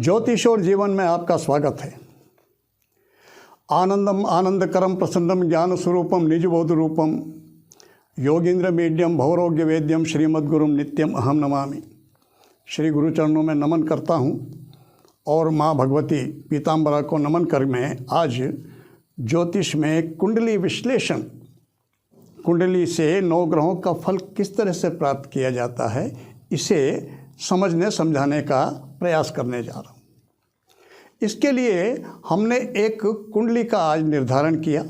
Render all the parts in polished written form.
ज्योतिष और जीवन में आपका स्वागत है। आनंदम आनंदकरम प्रसन्नम ज्ञान स्वरूपम निजबोध रूपम योगींद्र मीड्यम भवरोग्य वेद्यम श्रीमद्गुरुम नित्यम अहम नमामि। श्री गुरु चरणों में नमन करता हूँ और माँ भगवती पीताम्बरा को नमन कर मैं आज ज्योतिष में कुंडली विश्लेषण, कुंडली से 9 ग्रहों का फल किस तरह से प्राप्त किया जाता है, इसे समझने समझाने का प्रयास करने जा रहा हूँ। इसके लिए हमने एक कुंडली का आज निर्धारण किया,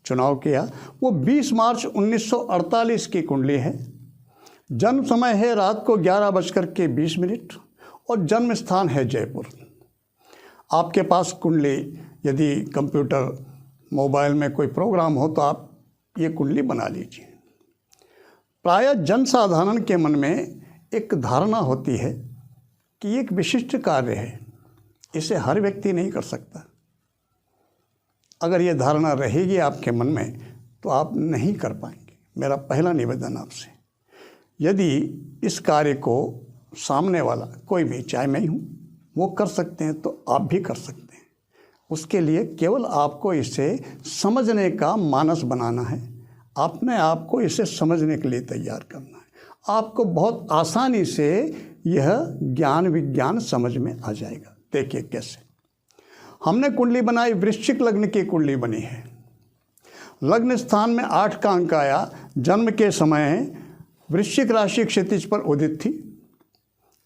चुनाव किया। वो 20 मार्च 1948 की कुंडली है। जन्म समय है रात को 11:20 और जन्म स्थान है जयपुर। आपके पास कुंडली, यदि कंप्यूटर मोबाइल में कोई प्रोग्राम हो तो आप ये कुंडली बना लीजिए। प्रायः जनसाधारण के मन में एक धारणा होती है कि एक विशिष्ट कार्य है, इसे हर व्यक्ति नहीं कर सकता। अगर ये धारणा रहेगी आपके मन में तो आप नहीं कर पाएंगे। मेरा पहला निवेदन आपसे, यदि इस कार्य को सामने वाला कोई भी, चाहे मैं ही हूँ, वो कर सकते हैं तो आप भी कर सकते हैं। उसके लिए केवल आपको इसे समझने का मानस बनाना है, अपने आप को इसे समझने के लिए तैयार करना है। आपको बहुत आसानी से यह ज्ञान विज्ञान समझ में आ जाएगा। देखिए कैसे हमने कुंडली बनाई। वृश्चिक लग्न की कुंडली बनी है। लग्न स्थान में 8 का अंक आया। जन्म के समय वृश्चिक राशि क्षितिज पर उदित थी,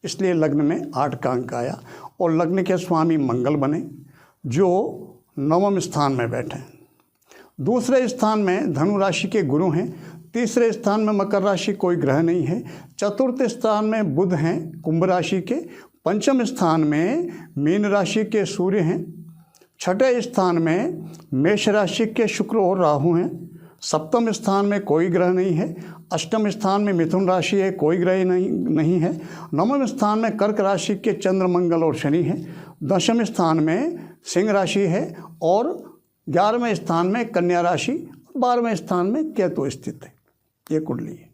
इसलिए लग्न में 8 का अंक आया। और लग्न के स्वामी मंगल बने, जो 9वें स्थान में बैठे हैं। दूसरे स्थान में धनु राशि के गुरु हैं। तीसरे स्थान में मकर राशि, कोई ग्रह नहीं है। चतुर्थ स्थान में बुध हैं, कुंभ राशि के। पंचम स्थान में मीन राशि के सूर्य हैं। छठे स्थान में मेष राशि के शुक्र और राहु हैं। सप्तम स्थान में कोई ग्रह नहीं है। अष्टम स्थान में मिथुन राशि है, कोई ग्रह नहीं है। नवम स्थान में कर्क राशि के चंद्र मंगल और शनि हैं। दशम स्थान में सिंह राशि है और 11वें स्थान में कन्या राशि, 12वें स्थान में केतु स्थित है। ये कुंडली है।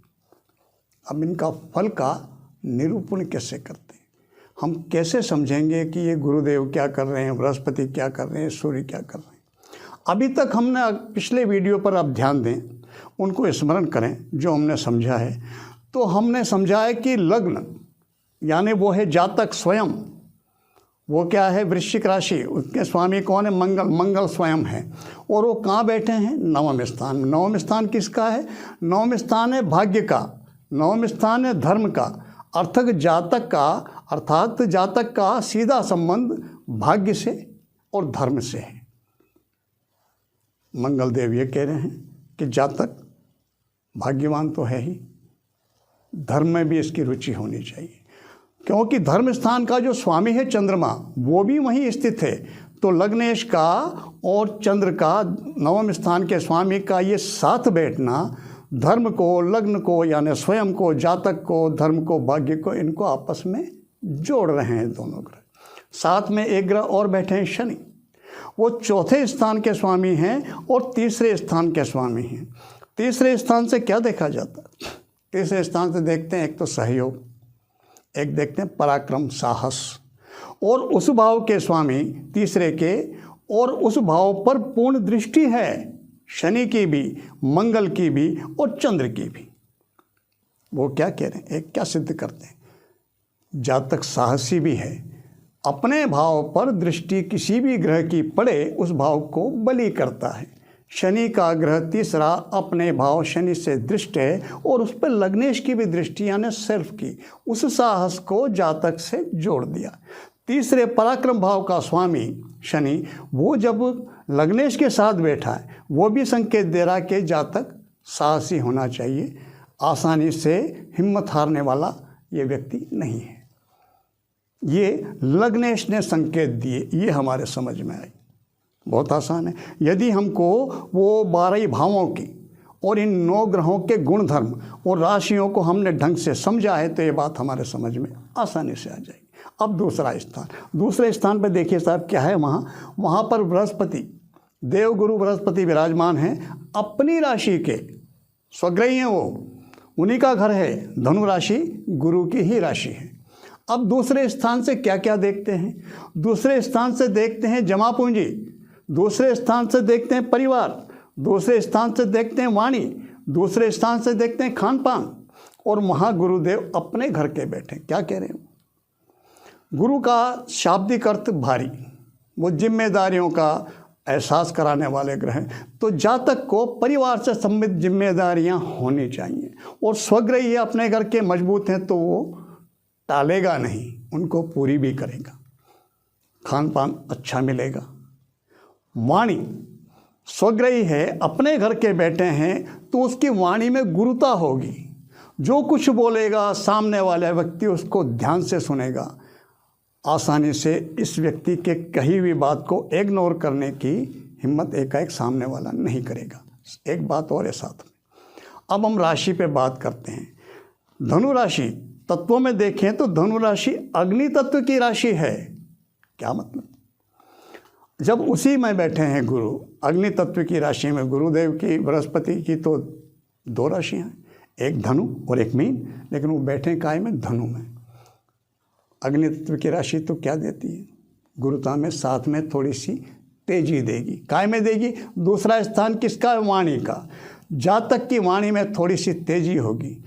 अब इनका फल का निरूपण कैसे करते हैं, हम कैसे समझेंगे कि ये गुरुदेव क्या कर रहे हैं, बृहस्पति क्या कर रहे हैं, सूर्य क्या कर रहे हैं। अभी तक हमने पिछले वीडियो पर आप ध्यान दें, उनको स्मरण करें जो हमने समझा है। तो हमने समझा है कि लग्न यानी वो है जातक स्वयं, वो क्या है, वृश्चिक राशि, उसके स्वामी कौन है, मंगल स्वयं है। और वो कहाँ बैठे हैं, 9वें स्थान में। 9वां स्थान किसका है, 9वां स्थान है भाग्य का, 9वां स्थान है धर्म का। अर्थात जातक का सीधा संबंध भाग्य से और धर्म से है। मंगल देव ये कह रहे हैं कि जातक भाग्यवान तो है ही, धर्म में भी इसकी रुचि होनी चाहिए, क्योंकि धर्म स्थान का जो स्वामी है चंद्रमा, वो भी वहीं स्थित है। तो लग्नेश का और चंद्र का, 9वें स्थान के स्वामी का ये साथ बैठना धर्म को, लग्न को यानी स्वयं को, जातक को, धर्म को, भाग्य को, इनको आपस में जोड़ रहे हैं दोनों ग्रह। साथ में एक ग्रह और बैठे हैं शनि, वो 4थे स्थान के स्वामी हैं और तीसरे स्थान के स्वामी हैं। तीसरे स्थान से क्या देखा जाता है, तीसरे स्थान से देखते हैं एक तो सहयोग, एक देखते हैं पराक्रम, साहस। और उस भाव के स्वामी तीसरे के, और उस भाव पर पूर्ण दृष्टि है शनि की भी, मंगल की भी और चंद्र की भी। वो क्या कह रहे हैं, एक क्या सिद्ध करते हैं, जातक साहसी भी है। अपने भाव पर दृष्टि किसी भी ग्रह की पड़े उस भाव को बलि करता है। शनि का ग्रह तीसरा अपने भाव शनि से दृष्ट है और उस पर लग्नेश की भी दृष्टि यानी सेल्फ की, उस साहस को जातक से जोड़ दिया। तीसरे पराक्रम भाव का स्वामी शनि, वो जब लग्नेश के साथ बैठा है, वो भी संकेत दे रहा कि जातक साहसी होना चाहिए, आसानी से हिम्मत हारने वाला ये व्यक्ति नहीं है। ये लग्नेश ने संकेत दिए, ये हमारे समझ में आई। बहुत आसान है। यदि हमको वो 12 भावों की और इन 9 ग्रहों के गुण धर्म और राशियों को हमने ढंग से समझा है तो ये बात हमारे समझ में आसानी से आ जाएगी। अब दूसरे स्थान पर देखिए साहब क्या है, वहाँ पर बृहस्पति, देवगुरु बृहस्पति विराजमान हैं। अपनी राशि के स्वग्रही हैं, वो उन्हीं का घर है। धनु राशि गुरु की ही राशि है। अब दूसरे स्थान से क्या क्या देखते हैं? दूसरे स्थान से देखते हैं जमा पूंजी, दूसरे स्थान से देखते हैं परिवार, दूसरे स्थान से देखते हैं वाणी, दूसरे स्थान से देखते हैं खान पान। और महागुरुदेव अपने घर के बैठे क्या कह रहे हैं? गुरु का शाब्दिक अर्थ भारी, वो जिम्मेदारियों का एहसास कराने वाले ग्रह हैं। तो जातक को परिवार से संबंधित जिम्मेदारियां होनी चाहिए और स्वग्रही अपने घर के मजबूत हैं तो वो टालेगा नहीं, उनको पूरी भी करेगा, खान पान अच्छा मिलेगा। वाणी, स्वग्रही है, अपने घर के बैठे हैं तो उसकी वाणी में गुरुता होगी। जो कुछ बोलेगा सामने वाला व्यक्ति उसको ध्यान से सुनेगा, आसानी से इस व्यक्ति के कही हुई बात को इग्नोर करने की हिम्मत एकाएक सामने वाला नहीं करेगा। एक बात और है साथ में, अब हम राशि पे बात करते हैं। धनु राशि तत्वों में देखें तो धनु राशि अग्नि तत्व की राशि है। क्या मतलब? जब उसी में बैठे हैं गुरु, अग्नि तत्व की राशि में गुरुदेव की, बृहस्पति की तो दो राशियाँ हैं, एक धनु और एक मीन, लेकिन वो बैठे काय में? धनु में। अग्नि तत्व की राशि तो क्या देती है? गुरुता में साथ में थोड़ी सी तेजी देगी। काय में देगी? दूसरा स्थान किसका? वाणी का। जातक की वाणी में थोड़ी सी तेजी होगी।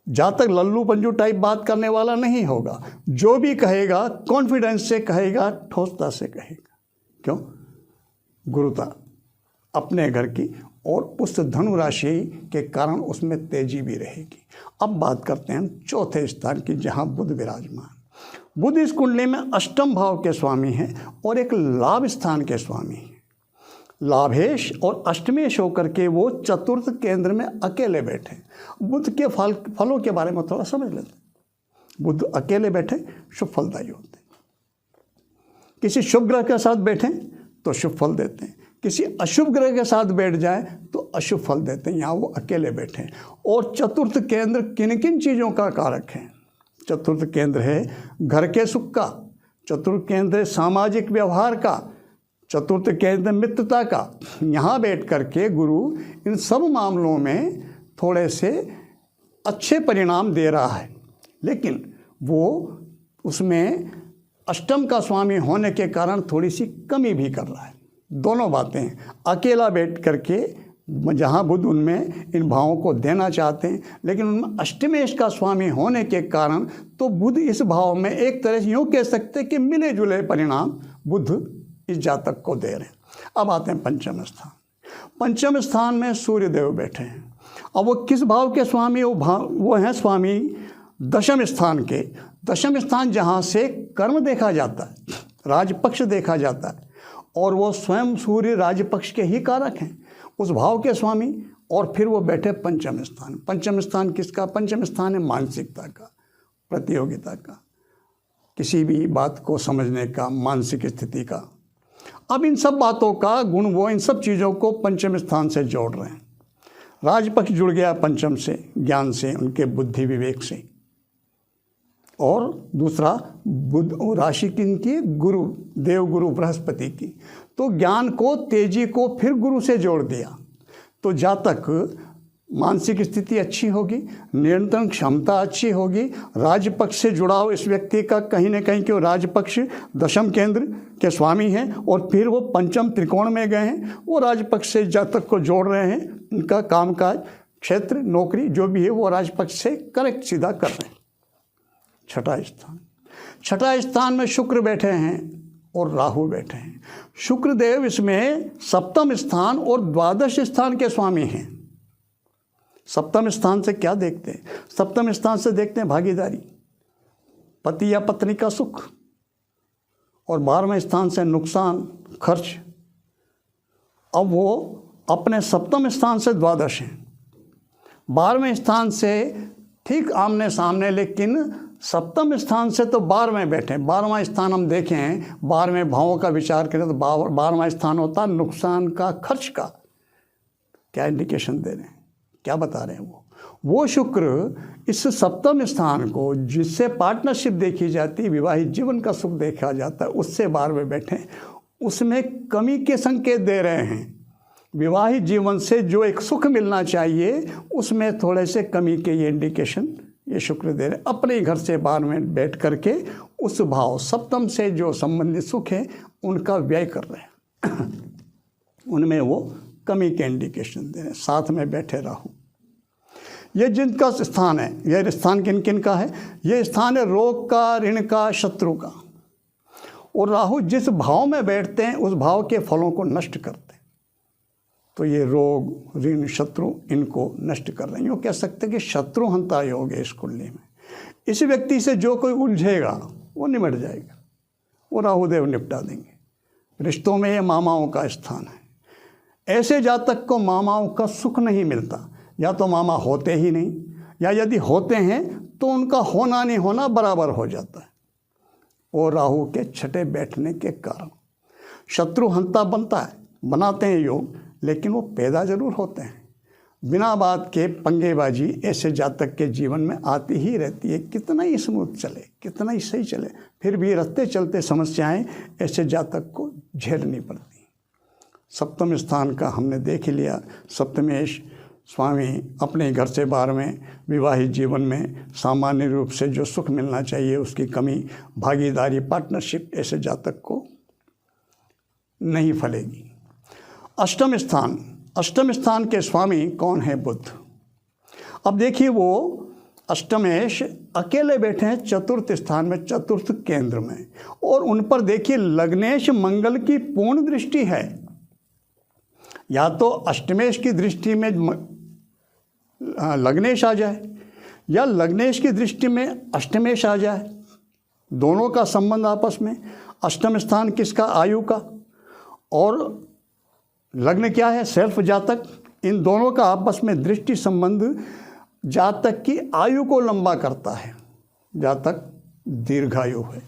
जातक लल्लू पंजू टाइप बात करने वाला नहीं होगा, जो भी कहेगा कॉन्फिडेंस से कहेगा, ठोसता से कहेगा। क्यों? गुरुता अपने घर की, और उस धनु राशि के कारण उसमें तेजी भी रहेगी। अब बात करते हैं चौथे स्थान की, जहाँ बुध विराजमान। बुध इस कुंडली में अष्टम भाव के स्वामी हैं और एक लाभ स्थान के स्वामी हैं। लाभेश और अष्टमेश होकर के वो चतुर्थ केंद्र में अकेले बैठे। बुध के फलों के बारे में थोड़ा समझ लेते हैं। बुध अकेले बैठे शुभ फलदायी होते हैं। किसी शुभ ग्रह के साथ बैठें तो शुभ फल देते हैं, किसी अशुभ ग्रह के साथ बैठ जाए तो अशुभ फल देते हैं। यहाँ वो अकेले बैठे। और चतुर्थ केंद्र किन किन चीज़ों का कारक है? चतुर्थ केंद्र है घर के सुख का, चतुर्थ केंद्र है सामाजिक व्यवहार का, चतुर्थ केंद्र मित्रता का। यहाँ बैठ करके गुरु इन सब मामलों में थोड़े से अच्छे परिणाम दे रहा है, लेकिन वो उसमें अष्टम का स्वामी होने के कारण थोड़ी सी कमी भी कर रहा है। दोनों बातें हैं। अकेला बैठ करके जहाँ बुध उनमें इन भावों को देना चाहते हैं, लेकिन उनमें अष्टमेश का स्वामी होने के कारण तो बुध इस भाव में एक तरह से यूँ कह सकते कि मिले जुले परिणाम बुध इस जातक को दे रहे हैं। अब आते हैं पंचम स्थान। पंचम स्थान में सूर्यदेव बैठे हैं। अब वो किस भाव के स्वामी? वो हैं स्वामी दशम स्थान के। दशम स्थान जहाँ से कर्म देखा जाता है, राजपक्ष देखा जाता है, और वो स्वयं सूर्य राजपक्ष के ही कारक हैं, उस भाव के स्वामी। और फिर वो बैठे पंचम स्थान। पंचम स्थान किसका? पंचम स्थान है मानसिकता का, प्रतियोगिता का, किसी भी बात को समझने का, मानसिक स्थिति का। अब इन सब बातों का गुण वो इन सब चीज़ों को पंचम स्थान से जोड़ रहे हैं। राजपक्ष जुड़ गया पंचम से, ज्ञान से, उनके बुद्धि विवेक से। और दूसरा बुध राशि किनकी? गुरु, देवगुरु बृहस्पति की। तो ज्ञान को, तेजी को फिर गुरु से जोड़ दिया। तो जातक मानसिक स्थिति अच्छी होगी, नियंत्रण क्षमता अच्छी होगी, राजपक्ष से जुड़ाव इस व्यक्ति का कहीं ना कहीं, क्यों? राजपक्ष दशम केंद्र के स्वामी हैं और फिर वो पंचम त्रिकोण में गए हैं। वो राजपक्ष से जातक को जोड़ रहे हैं। उनका कामकाज, क्षेत्र, नौकरी जो भी है वो राजपक्ष से करेक्ट सीधा कर रहे हैं। छठा स्थान। छठा स्थान में शुक्र बैठे हैं और राहु बैठे हैं। शुक्रदेव इसमें सप्तम स्थान और द्वादश स्थान के स्वामी हैं। सप्तम स्थान से क्या देखते हैं? सप्तम स्थान से देखते हैं भागीदारी, पति या पत्नी का सुख। और 12वें स्थान से नुकसान, खर्च। अब वो अपने सप्तम स्थान से द्वादश हैं, 12वें स्थान से ठीक आमने सामने, लेकिन सप्तम स्थान से तो 12वें बैठे। 12वां स्थान हम देखें, 12वें भावों का विचार करें तो 12वां स्थान होता है नुकसान का, खर्च का। क्या इंडिकेशन दे रहे हैं, क्या बता रहे हैं? वो शुक्र इस सप्तम स्थान को, जिससे पार्टनरशिप देखी जाती है, विवाहित जीवन का सुख देखा जाता है, उससे 12वें बैठे, उसमें कमी के संकेत दे रहे हैं। विवाहित जीवन से जो एक सुख मिलना चाहिए उसमें थोड़े से कमी के ये इंडिकेशन ये शुक्र दे रहे अपने ही घर से बाहर में बैठ करके उस भाव सप्तम से जो संबंधित सुख है उनका व्यय कर रहे हैं उनमें वो कमी के इंडिकेशन दे रहे हैं। साथ में बैठे राहु, ये जिनका स्थान है, यह स्थान किन किन का है? ये स्थान है रोग का, ऋण का, शत्रु का। और राहु जिस भाव में बैठते हैं उस भाव के फलों को नष्ट करते हैं। तो ये रोग, ऋण, शत्रु इनको नष्ट कर रहे हैं। यूँ कह सकते हैं कि शत्रुहंता योग है इस कुंडली में। इस व्यक्ति से जो कोई उलझेगा वो निमट जाएगा, वो राहुदेव निपटा देंगे। रिश्तों में ये मामाओं का स्थान है। ऐसे जातक को मामाओं का सुख नहीं मिलता, या तो मामा होते ही नहीं, या यदि होते हैं तो उनका होना नहीं होना बराबर हो जाता है। और राहु के छठे बैठने के कारण शत्रुहंता बनता है, बनाते हैं योग, लेकिन वो पैदा जरूर होते हैं। बिना बात के पंगेबाजी ऐसे जातक के जीवन में आती ही रहती है। कितना ही स्मूथ चले, कितना ही सही चले, फिर भी रास्ते चलते समस्याएं ऐसे जातक को झेलनी पड़ती। सप्तम स्थान का हमने देख ही लिया। सप्तमेश स्वामी अपने घर से बाहर में विवाहित जीवन में सामान्य रूप से जो सुख मिलना चाहिए उसकी कमी, भागीदारी, पार्टनरशिप ऐसे जातक को नहीं फलेगी। अष्टम स्थान, अष्टम स्थान के स्वामी कौन है? बुध। अब देखिए वो अष्टमेश अकेले बैठे हैं चतुर्थ स्थान में, चतुर्थ केंद्र में, और उन पर देखिए लग्नेश मंगल की पूर्ण दृष्टि है। या तो अष्टमेश की दृष्टि में लग्नेश आ जाए, या लग्नेश की दृष्टि में अष्टमेश आ जाए, दोनों का संबंध आपस में। अष्टम स्थान किसका? आयु का। और लग्न क्या है? सेल्फ जातक। इन दोनों का आपस में दृष्टि संबंध जातक की आयु को लंबा करता है, जातक दीर्घायु है।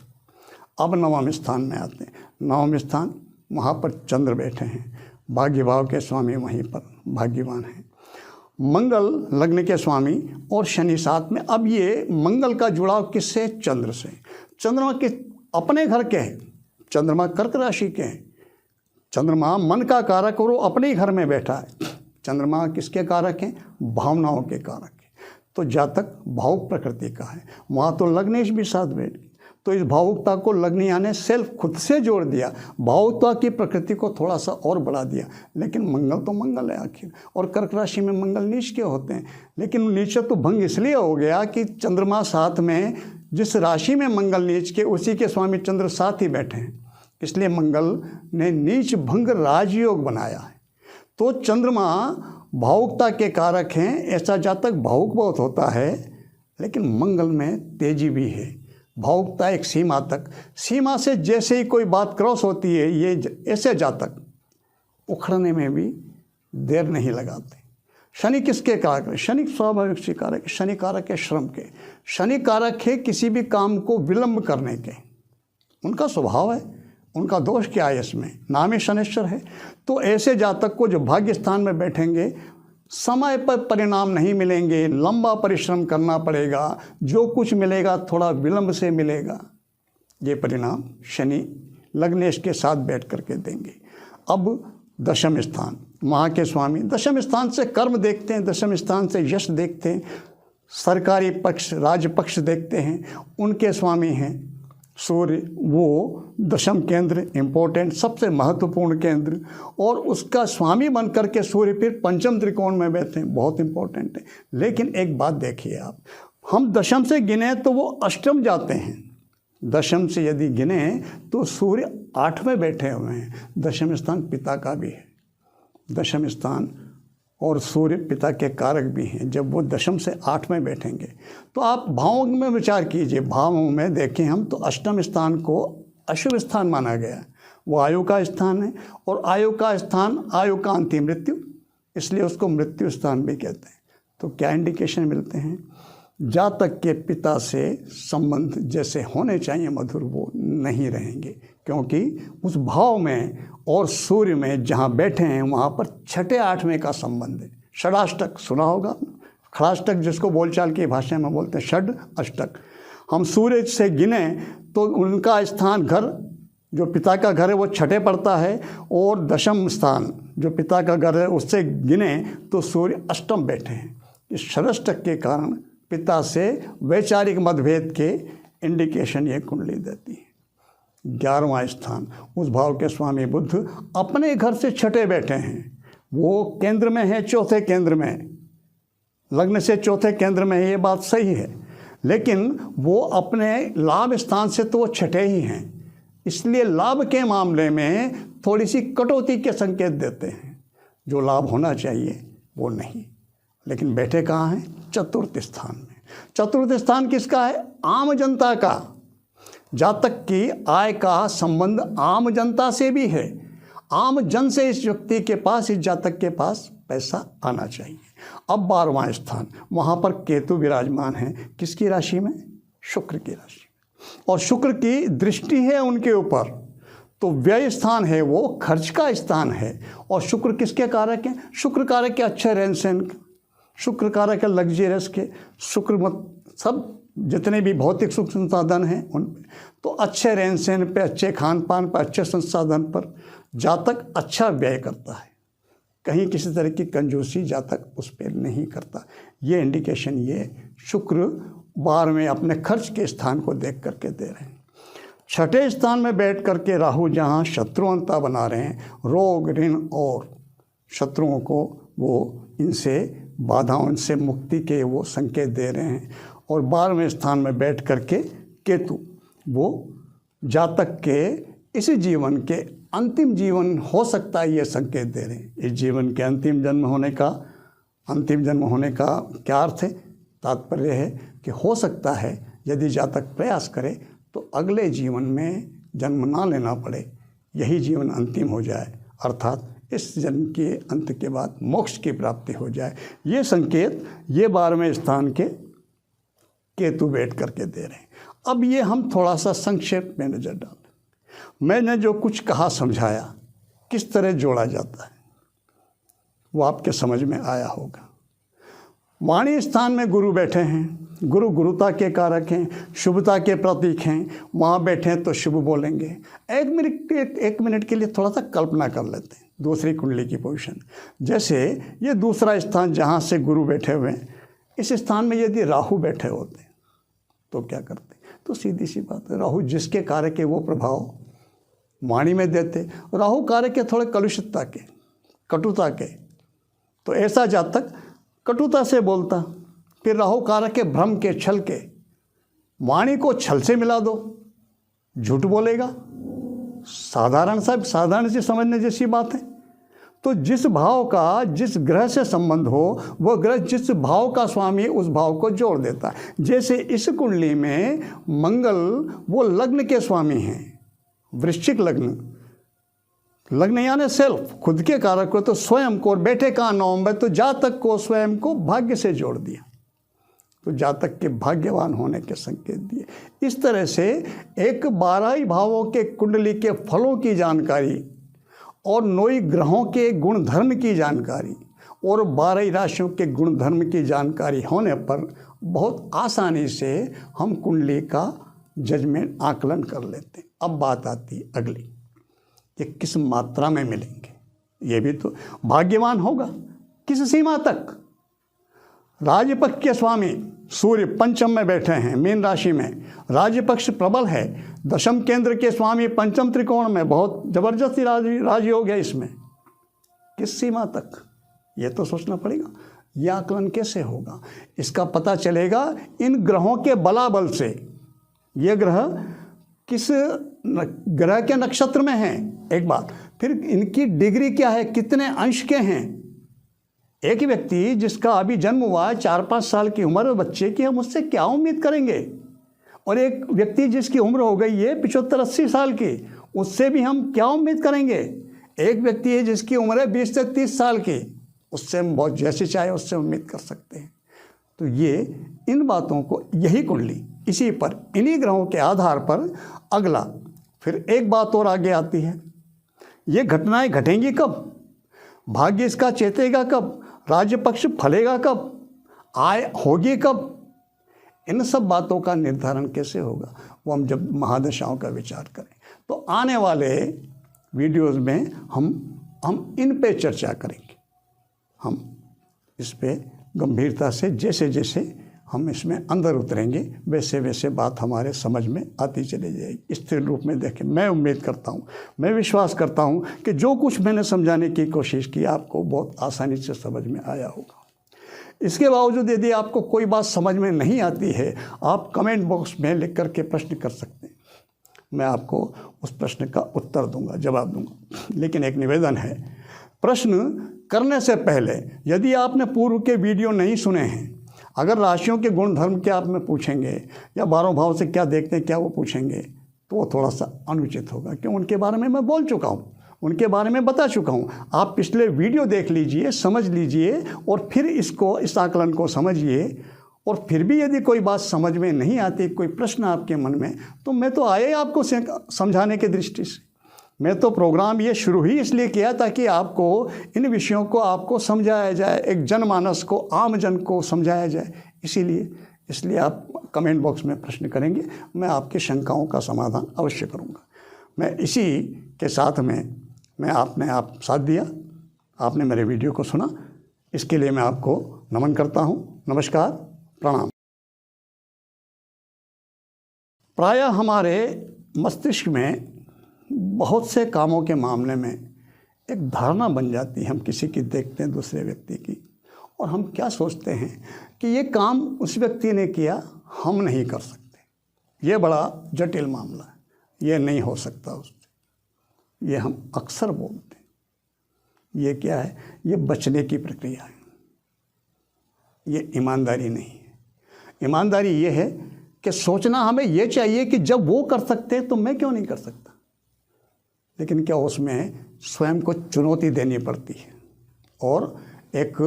अब नवम स्थान में आते हैं। नवम स्थान, वहाँ पर चंद्र बैठे हैं, भाग्य भाव के स्वामी वहीं पर भाग्यवान हैं। मंगल लग्न के स्वामी और शनि साथ में। अब ये मंगल का जुड़ाव किससे? चंद्र से। चंद्रमा के अपने घर के हैं, चंद्रमा कर्क राशि के हैं। चंद्रमा मन का कारक और वो अपने ही घर में बैठा है। चंद्रमा किसके कारक हैं? भावनाओं के कारक हैं। तो जातक भावुक प्रकृति का है, वहाँ तो लग्नेश भी साथ बैठ गए। तो इस भावुकता को लग्निया ने सेल्फ खुद से जोड़ दिया, भावुकता की प्रकृति को थोड़ा सा और बढ़ा दिया। लेकिन मंगल तो मंगल है आखिर, और कर्क राशि में मंगल नीच के होते हैं। लेकिन नीच तो भंग इसलिए हो गया कि चंद्रमा साथ में, जिस राशि में मंगल नीच के, उसी के स्वामी चंद्र साथ ही बैठे हैं, इसलिए मंगल ने नीच भंग राजयोग बनाया है। तो चंद्रमा भावुकता के कारक हैं। ऐसा जातक भावुक बहुत होता है, लेकिन मंगल में तेजी भी है। भावुकता एक सीमा तक, सीमा से जैसे ही कोई बात क्रॉस होती है, ये ऐसे जातक उखड़ने में भी देर नहीं लगाते। शनि किसके कारक है? शनि स्वाभाविक से कारक है। शनि कारक है श्रम के, शनि कारक है किसी भी काम को विलंब करने के। उनका स्वभाव है, उनका दोष क्या है इसमें? नाम ही शनिश्चर है। तो ऐसे जातक को जो भाग्य स्थान में बैठेंगे, समय पर परिणाम नहीं मिलेंगे, लंबा परिश्रम करना पड़ेगा, जो कुछ मिलेगा थोड़ा विलंब से मिलेगा। ये परिणाम शनि लग्नेश के साथ बैठ करके देंगे। अब दशम स्थान, वहाँ के स्वामी दशम स्थान से कर्म देखते हैं, दशम स्थान से यश देखते हैं, सरकारी पक्ष, राज्य पक्ष देखते हैं। उनके स्वामी हैं सूर्य, वो दशम केंद्र, इम्पोर्टेंट, सबसे महत्वपूर्ण केंद्र, और उसका स्वामी बन करके सूर्य फिर पंचम त्रिकोण में बैठे हैं, बहुत इम्पोर्टेंट है। लेकिन एक बात देखिए आप, हम दशम से गिने तो वो अष्टम जाते हैं। दशम से यदि गिने तो सूर्य 8वें बैठे हुए हैं। दशम स्थान पिता का भी है, दशम स्थान, और सूर्य पिता के कारक भी हैं। जब वो दशम से 8वें बैठेंगे तो आप भावों में विचार कीजिए। भावों में देखें हम तो अष्टम स्थान को अशुभ स्थान माना गया है। वो आयु का स्थान है, और आयु का स्थान, आयु का अंतिम मृत्यु, इसलिए उसको मृत्यु स्थान भी कहते हैं। तो क्या इंडिकेशन मिलते हैं? जातक के पिता से संबंध जैसे होने चाहिए मधुर, वो नहीं रहेंगे, क्योंकि उस भाव में और सूर्य में जहाँ बैठे हैं वहाँ पर छठे 8वें का संबंध है। षडाष्टक सुना होगा, खड़ाष्टक जिसको बोलचाल की भाषा में बोलते हैं, षड अष्टक। हम सूर्य से गिने तो उनका स्थान, घर जो पिता का घर है वो छठे पड़ता है, और दशम स्थान जो पिता का घर है उससे गिने तो सूर्य अष्टम बैठे हैं। इस षडाष्टक के कारण पिता से वैचारिक मतभेद के इंडिकेशन ये कुंडली देती है। 11वां स्थान, उस भाव के स्वामी बुध अपने घर से छठे बैठे हैं, वो केंद्र में है, चौथे केंद्र में, लग्न से चौथे केंद्र में है, ये बात सही है, लेकिन वो अपने लाभ स्थान से तो वो छठे ही हैं, इसलिए लाभ के मामले में थोड़ी सी कटौती के संकेत देते हैं। जो लाभ होना चाहिए वो नहीं, लेकिन बैठे कहाँ हैं? चतुर्थ स्थान में। चतुर्थ स्थान किसका है? आम जनता का। जातक की आय का संबंध आम जनता से भी है, आम जन से इस व्यक्ति के पास, इस जातक के पास पैसा आना चाहिए। अब 12वां स्थान, वहाँ पर केतु विराजमान है, किसकी राशि में? शुक्र की राशि में, और शुक्र की दृष्टि है उनके ऊपर, तो व्यय स्थान है, वो खर्च का स्थान है। और शुक्र किसके कारक हैं? शुक्र कारक के अच्छे रहन सहन, शुक्र कारक के लग्जरियस के, शुक्र मत सब जितने भी भौतिक सुख संसाधन हैं उन पे, तो अच्छे रहन सहन पे, अच्छे खान पान पर, अच्छे संसाधन पर जातक अच्छा व्यय करता है, कहीं किसी तरह की कंजूसी जातक उस पर नहीं करता। ये इंडिकेशन ये शुक्र 12वें अपने खर्च के स्थान को देख करके दे रहे हैं। छठे स्थान में बैठ करके राहु जहाँ शत्रुअंता बना रहे हैं, रोग ऋण और शत्रुओं को वो इनसे बाधाओं से मुक्ति के वो संकेत दे रहे हैं। और 12वें स्थान में बैठ करके केतु वो जातक के इस जीवन के अंतिम जीवन हो सकता है ये संकेत दे रहे हैं। इस जीवन के अंतिम जन्म होने का क्या अर्थ है? तात्पर्य है कि हो सकता है यदि जातक प्रयास करे तो अगले जीवन में जन्म ना लेना पड़े, यही जीवन अंतिम हो जाए, अर्थात इस जन्म के अंत के बाद मोक्ष की प्राप्ति हो जाए। ये संकेत ये 12वें स्थान के केतु बैठ करके दे रहे हैं। अब ये हम थोड़ा सा संक्षेप में नजर डालें। मैंने जो कुछ कहा समझाया, किस तरह जोड़ा जाता है वो आपके समझ में आया होगा। वाणी स्थान में गुरु बैठे हैं, गुरु गुरुता के कारक हैं, शुभता के प्रतीक हैं, वहाँ बैठे हैं तो शुभ बोलेंगे। एक मिनट के लिए थोड़ा सा कल्पना कर लेते हैं दूसरी कुंडली की पोजीशन। जैसे ये दूसरा स्थान जहाँ से गुरु बैठे हुए हैं, इस स्थान में यदि राहु बैठे होते तो क्या करते? तो सीधी सी बात है, राहु जिसके कारक है वो प्रभाव वाणी में देते। राहु कारक है थोड़े कलुषितता के, कटुता के, तो ऐसा जातक कटुता से बोलता। फिर राहु कारक के भ्रम के, छल के, वाणी को छल से मिला दो, झूठ बोलेगा। साधारण सी समझने जैसी बात है। तो जिस भाव का जिस ग्रह से संबंध हो, वह ग्रह जिस भाव का स्वामी उस भाव को जोड़ देता है। जैसे इस कुंडली में मंगल वो लग्न के स्वामी हैं, वृश्चिक लग्न, लग्न यानी सेल्फ, खुद के कारक को, तो स्वयं को, और बैठे का 9 में तो जातक को स्वयं को भाग्य से जोड़ दिया, तो जातक के भाग्यवान होने के संकेत दिए। इस तरह से एक 12 भावों के कुंडली के फलों की जानकारी और 9 ग्रहों के गुण धर्म की जानकारी और 12 राशियों के गुण धर्म की जानकारी होने पर बहुत आसानी से हम कुंडली का जजमेंट आकलन कर लेते हैं। अब बात आती है अगली, ये किस मात्रा में मिलेंगे, ये भी तो भाग्यवान होगा किस सीमा तक। राजपक्ष के स्वामी सूर्य पंचम में बैठे हैं, मीन राशि में, राजपक्ष प्रबल है। दशम केंद्र के स्वामी पंचम त्रिकोण में, बहुत जबरदस्त राजयोग है इसमें। किस सीमा तक, ये तो सोचना पड़ेगा। यह आकलन कैसे होगा? इसका पता चलेगा इन ग्रहों के बलाबल से। ये ग्रह किस ग्रह के नक्षत्र में हैं, एक बात, फिर इनकी डिग्री क्या है, कितने अंश के हैं। एक व्यक्ति जिसका अभी जन्म हुआ है, 4-5 साल की उम्र बच्चे की, हम उससे क्या उम्मीद करेंगे? और एक व्यक्ति जिसकी उम्र हो गई है 75-80 साल की, उससे भी हम क्या उम्मीद करेंगे? एक व्यक्ति है जिसकी उम्र है 20 से 30 साल की, उससे हम बहुत जैसे चाहे उससे उम्मीद कर सकते हैं। तो ये इन बातों को, यही कुंडली इसी पर, इन्हीं ग्रहों के आधार पर अगला फिर एक बात और आगे आती है, ये घटनाएं घटेंगी कब, भाग्य इसका चेतेगा कब, राज्य पक्ष फलेगा कब, आय होगी कब, इन सब बातों का निर्धारण कैसे होगा वो हम जब महादशाओं का विचार करें। तो आने वाले वीडियोस में हम इन पे चर्चा करेंगे, हम इस पे गंभीरता से जैसे जैसे हम इसमें अंदर उतरेंगे, वैसे वैसे बात हमारे समझ में आती चली जाएगी। स्थिर रूप में देखें, मैं उम्मीद करता हूँ, मैं विश्वास करता हूँ कि जो कुछ मैंने समझाने की कोशिश की आपको बहुत आसानी से समझ में आया होगा। इसके बावजूद यदि आपको कोई बात समझ में नहीं आती है, आप कमेंट बॉक्स में लिख करके प्रश्न कर सकते हैं, मैं आपको उस प्रश्न का उत्तर दूंगा, जवाब दूंगा। लेकिन एक निवेदन है, प्रश्न करने से पहले यदि आपने पूर्व के वीडियो नहीं सुने हैं, अगर राशियों के गुण धर्म क्या आप में पूछेंगे या 12 भाव से क्या देखते हैं क्या वो पूछेंगे, तो वो थोड़ा सा अनुचित होगा, क्यों? उनके बारे में मैं बोल चुका हूँ, उनके बारे में बता चुका हूँ। आप पिछले वीडियो देख लीजिए, समझ लीजिए और फिर इस आकलन को समझिए। और फिर भी यदि कोई बात समझ में नहीं आती, कोई प्रश्न आपके मन में, तो मैं तो आया ही आपको समझाने की दृष्टि से। मैं तो प्रोग्राम ये शुरू ही इसलिए किया ताकि आपको इन विषयों को आपको समझाया जाए, एक जनमानस को, आम जन को समझाया जाए। इसलिए आप कमेंट बॉक्स में प्रश्न करेंगे, मैं आपकी शंकाओं का समाधान अवश्य करूँगा। मैं इसी के साथ में आपने साथ दिया, आपने मेरे वीडियो को सुना, इसके लिए मैं आपको नमन करता हूँ। नमस्कार, प्रणाम। प्रायः हमारे मस्तिष्क में बहुत से कामों के मामले में एक धारणा बन जाती है, हम किसी की देखते हैं, दूसरे व्यक्ति की, और हम क्या सोचते हैं कि ये काम उस व्यक्ति ने किया, हम नहीं कर सकते। ये बड़ा जटिल मामला है, ये नहीं हो सकता उससे, ये हम अक्सर बोलते हैं। ये क्या है? ये बचने की प्रक्रिया है, ये ईमानदारी नहीं है। ईमानदारी ये है कि सोचना हमें ये चाहिए कि जब वो कर सकते हैं तो मैं क्यों नहीं कर सकता। लेकिन क्या उसमें स्वयं को चुनौती देनी पड़ती है और एक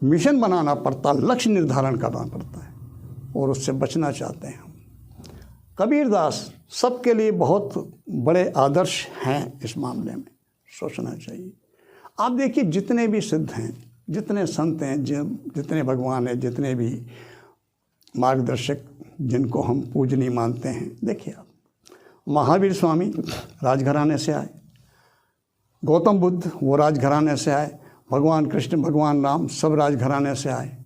मिशन बनाना पड़ता, लक्ष्य निर्धारण करना पड़ता है, और उससे बचना चाहते हैं हम। कबीरदास सबके लिए बहुत बड़े आदर्श हैं इस मामले में, सोचना चाहिए। आप देखिए, जितने भी सिद्ध हैं, जितने संत हैं, जितने भगवान हैं, जितने भी मार्गदर्शक जिनको हम पूजनीय मानते हैं, देखिए आप, महावीर स्वामी राजघराने से आए, गौतम बुद्ध वो राजघराने से आए, भगवान कृष्ण, भगवान राम सब राजघराने से आए।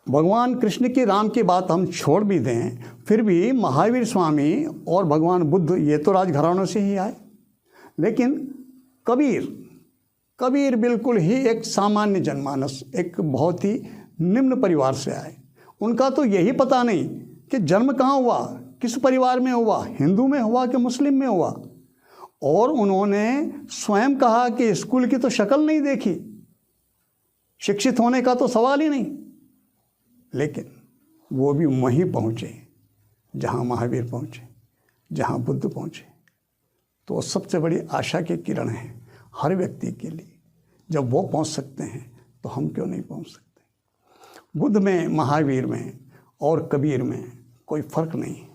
भगवान कृष्ण की, राम की बात हम छोड़ भी दें, फिर भी महावीर स्वामी और भगवान बुद्ध ये तो राजघरानों से ही आए। लेकिन कबीर बिल्कुल ही एक सामान्य जनमानस, एक बहुत ही निम्न परिवार से आए। उनका तो यही पता नहीं कि जन्म कहाँ हुआ, किस परिवार में हुआ, हिंदू में हुआ कि मुस्लिम में हुआ। और उन्होंने स्वयं कहा कि स्कूल की तो शक्ल नहीं देखी, शिक्षित होने का तो सवाल ही नहीं। लेकिन वो भी वहीं पहुँचे जहाँ महावीर पहुँचे, जहाँ बुद्ध पहुँचे। तो सबसे बड़ी आशा की किरण है हर व्यक्ति के लिए। जब वो पहुँच सकते हैं तो हम क्यों नहीं पहुँच सकते। बुद्ध में, महावीर में और कबीर में कोई फ़र्क नहीं है,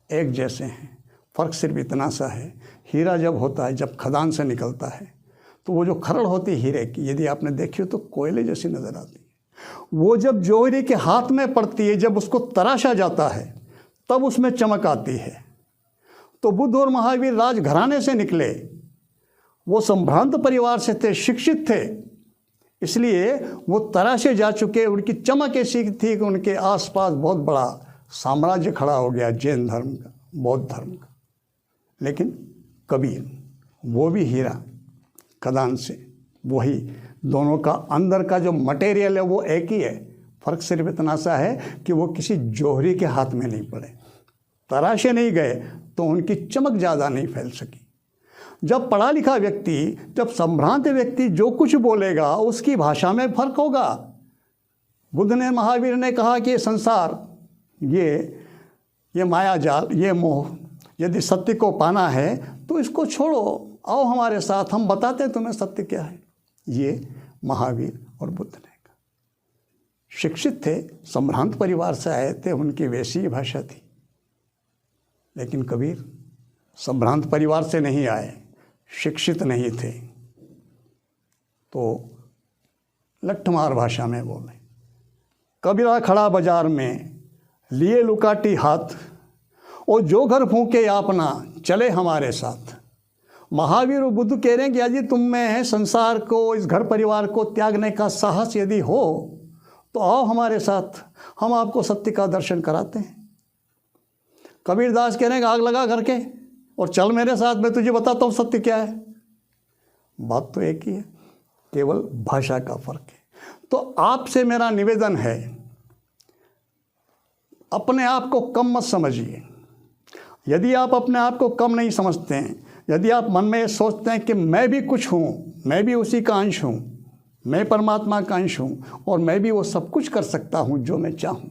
एक जैसे हैं। फ़र्क सिर्फ इतना सा है, हीरा जब होता है, जब खदान से निकलता है, तो वो जो खरड़ होती है हीरे की, यदि आपने देखी हो तो कोयले जैसी नज़र आती है। वो जब जौहरी के हाथ में पड़ती है, जब उसको तराशा जाता है, तब उसमें चमक आती है। तो बुद्ध और महावीर राजघराने से निकले, वो संभ्रांत परिवार से थे, शिक्षित थे, इसलिए वो तराशे जा चुके। उनकी चमक ऐसी थी कि उनके आसपास बहुत बड़ा साम्राज्य खड़ा हो गया, जैन धर्म का, बौद्ध धर्म का। लेकिन कबीर, वो भी हीरा खदान से, वही, दोनों का अंदर का जो मटेरियल है वो एक ही है। फ़र्क सिर्फ इतना सा है कि वो किसी जौहरी के हाथ में नहीं पड़े, तराशे नहीं गए, तो उनकी चमक ज़्यादा नहीं फैल सकी। जब पढ़ा लिखा व्यक्ति, जब संभ्रांत व्यक्ति जो कुछ बोलेगा उसकी भाषा में फ़र्क होगा। बुद्ध ने, महावीर ने कहा कि ये संसार, ये माया जाल, ये मोह, यदि सत्य को पाना है तो इसको छोड़ो, आओ हमारे साथ, हम बताते हैं तुम्हें सत्य क्या है। ये महावीर और बुद्ध ने कहा। शिक्षित थे, संभ्रांत परिवार से आए थे, उनकी वैसी ही भाषा थी। लेकिन कबीर संभ्रांत परिवार से नहीं आए, शिक्षित नहीं थे, तो लठमार भाषा में बोले। कबीरा खड़ा बाजार में, लिए लुकाटी हाथ, और जो घर फूंके अपना, चले हमारे साथ। महावीर और बुद्ध कह रहे हैं कि यदि तुम में संसार को, इस घर परिवार को त्यागने का साहस यदि हो, तो आओ हमारे साथ, हम आपको सत्य का दर्शन कराते हैं। कबीरदास कह रहे हैं आग लगा करके और चल मेरे साथ, मैं तुझे बताता हूँ सत्य क्या है। बात तो एक ही है, केवल भाषा का फर्क है। तो आपसे मेरा निवेदन है, अपने आप को कम मत समझिए। यदि आप अपने आप को कम नहीं समझते हैं, यदि आप मन में ये सोचते हैं कि मैं भी कुछ हूँ, मैं भी उसी का अंश हूँ, मैं परमात्मा का अंश हूँ और मैं भी वो सब कुछ कर सकता हूँ जो मैं चाहूँ,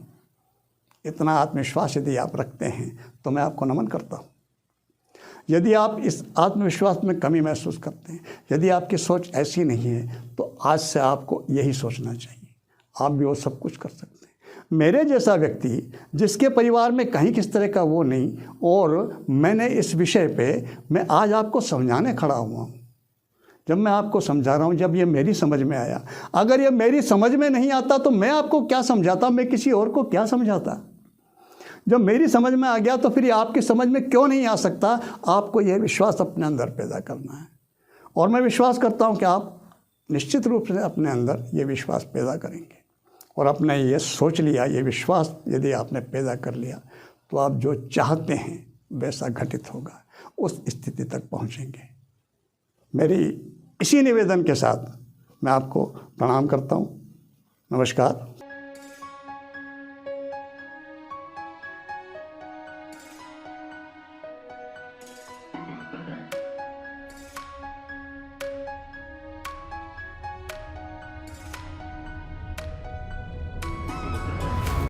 इतना आत्मविश्वास यदि आप रखते हैं तो मैं आपको नमन करता हूँ। यदि आप इस आत्मविश्वास में कमी महसूस करते हैं, यदि आपकी सोच ऐसी नहीं है, तो आज से आपको यही सोचना चाहिए, आप भी वो सब कुछ कर सकते हैं। मेरे जैसा व्यक्ति जिसके परिवार में कहीं किस तरह का वो नहीं, और मैंने इस विषय पे मैं आज आपको समझाने खड़ा हुआ हूँ। जब मैं आपको समझा रहा हूँ, जब ये मेरी समझ में आया, अगर ये मेरी समझ में नहीं आता तो मैं आपको क्या समझाता, मैं किसी और को क्या समझाता। जब मेरी समझ में आ गया तो फिर ये आपकी समझ में क्यों नहीं आ सकता। आपको यह विश्वास अपने अंदर पैदा करना है, और मैं विश्वास करता हूँ कि आप निश्चित रूप से अपने अंदर ये विश्वास पैदा करेंगे। और आपने ये सोच लिया, ये विश्वास यदि आपने पैदा कर लिया, तो आप जो चाहते हैं वैसा घटित होगा, उस स्थिति तक पहुँचेंगे। मेरी इसी निवेदन के साथ मैं आपको प्रणाम करता हूँ। नमस्कार।